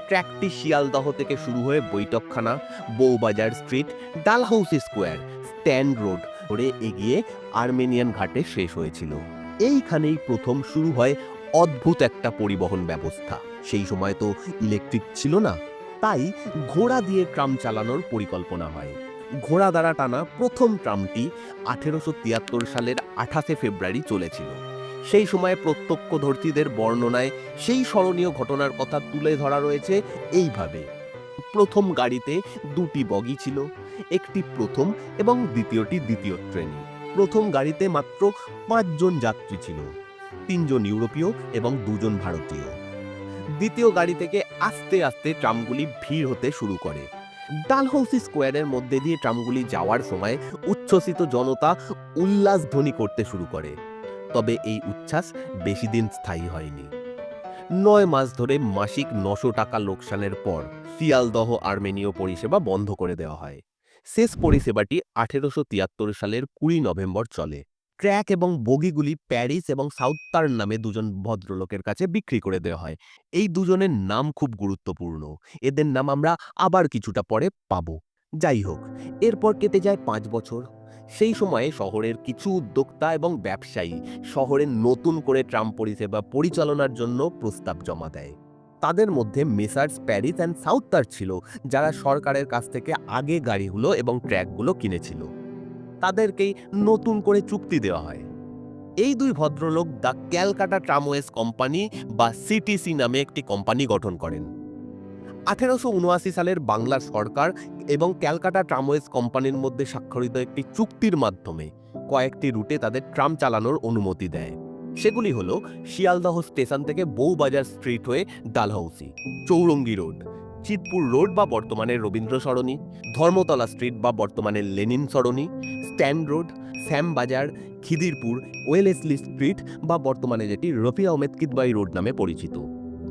ট্র্যাকটি শিয়ালদহ থেকে শুরু হয়ে Baithakkhana, Bowbazar Street, Dalhousie Square, Strand Road ধরে এগিয়ে আর্মেনিয়ান ঘাটে শেষ হয়েছিল। এইখানেই প্রথম শুরু হয় অদ্ভুত একটা পরিবহন ব্যবস্থা। সেই সময় তো ইলেকট্রিক ছিল না, তাই ঘোড়া দিয়ে ট্রাম চালানোর পরিকল্পনা হয়। ঘোড়া দ্বারা টানা প্রথম ট্রামটি 1873 সালের 28 ফেব্রুয়ারি চলেছিল। সেই সময় প্রত্যক্ষদর্শীদের বর্ণনায় সেই স্মরণীয় ঘটনার কথা তুলে ধরা রয়েছে এইভাবে। প্রথম গাড়িতে দুটি বগি ছিল, একটি প্রথম এবং দ্বিতীয়টি দ্বিতীয় শ্রেণী। প্রথম গাড়িতে মাত্র 5 জন যাত্রী ছিল, 3 জন ইউরোপীয় এবং 2 জন ভারতীয়। দ্বিতীয় গাড়ি থেকে আস্তে আস্তে ট্রামগুলি ভিড় হতে শুরু করে। ডালহাউসি স্কোয়ারের মধ্যে দিয়ে ট্রামগুলি যাওয়ার সময় উচ্ছ্বসিত জনতা উল্লাসধ্বনি করতে শুরু করে। তবে এই উচ্ছ্বাস বেশি দিন স্থায়ী হয়নি। 9 মাস ধরে মাসিক 900 টাকা লোকসানের পর শিয়ালদহ আর্মেনীয় পরিষেবা বন্ধ করে দেওয়া হয়। শেষ পরিষেবাটি 1873 সালের 20 নভেম্বর চলে। ট্র্যাক এবং বগিগুলি প্যারিস এবং সাউথার্ন নামে দুজন ভদ্রলোকের কাছে বিক্রি করে দেওয়া হয়। এই দুজনের নাম খুব গুরুত্বপূর্ণ, এদের নাম আমরা আবার কিছুটা পরে পাবো। যাই হোক, এরপর কেটে যায় 5 বছর। সেই সময়ে শহরের কিছু উদ্যোক্তা এবং ব্যবসায়ী শহরে নতুন করে ট্রাম পরিষেবা পরিচালনার জন্য প্রস্তাব জমা দেয়। তাদের মধ্যে মেসার্স প্যারিস অ্যান্ড সাউথার্ন ছিল, যারা সরকারের কাছ থেকে আগে গাড়িগুলো এবং ট্র্যাকগুলো কিনেছিল। তাদেরকেই নতুন করে চুক্তি দেওয়া হয়। এই দুই ভদ্রলোক দ্য ক্যালকাটা ট্রামওয়েজ কোম্পানি বা সিটিসি নামে একটি কোম্পানি গঠন করেন। 1879 সালের বাংলা সরকার এবং ক্যালকাটা ট্রামওয়েজ কোম্পানির মধ্যে স্বাক্ষরিত একটি চুক্তির মাধ্যমে কয়েকটি রুটে তাদের ট্রাম চালানোর অনুমতি দেয়। সেগুলি হল শিয়ালদহ স্টেশন থেকে বউবাজার স্ট্রিট হয়ে Dalhousie, Chowringhee Road, Chitpur Road বা বর্তমানে রবীন্দ্র সরণি, ধর্মতলা স্ট্রিট বা বর্তমানে Lenin Sarani, Strand Road, Shyambazar, Khidirpur, Wellesley Street বা বর্তমানে যেটি রফি আহমেদ কিদওয়াই রোড নামে পরিচিত।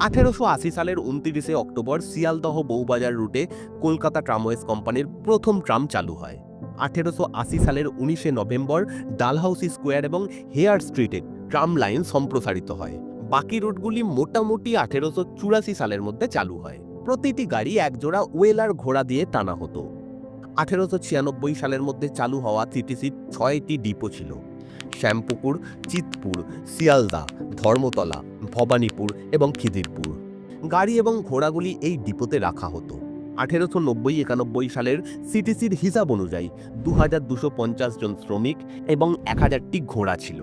1880 সালের 29 অক্টোবর শিয়ালদহ বউবাজার রুটে কলকাতা ট্রামওয়েজ কোম্পানির প্রথম ট্রাম চালু হয়। 1880 সালের 19 নভেম্বর ডালহাউসি স্কোয়ার এবং হেয়ার স্ট্রিটে ট্রাম লাইন সম্প্রসারিত হয়। বাকি রুটগুলি মোটামুটি 1884 সালের মধ্যে চালু হয়। প্রতিটি গাড়ি একজোড়া ওয়েলার ঘোড়া দিয়ে টানা হতো। 1896 সালের মধ্যে চালু হওয়া সিটিসির 6টি ডিপো ছিল: শ্যামপুকুর, চিতপুর, শিয়ালদা, ধর্মতলা, ভবানীপুর এবং খিদিরপুর। গাড়ি এবং ঘোড়াগুলি এই ডিপোতে রাখা হতো। 1890-91 সালের সিটিসির হিসাব অনুযায়ী 2250 জন শ্রমিক এবং 1000টি ঘোড়া ছিল।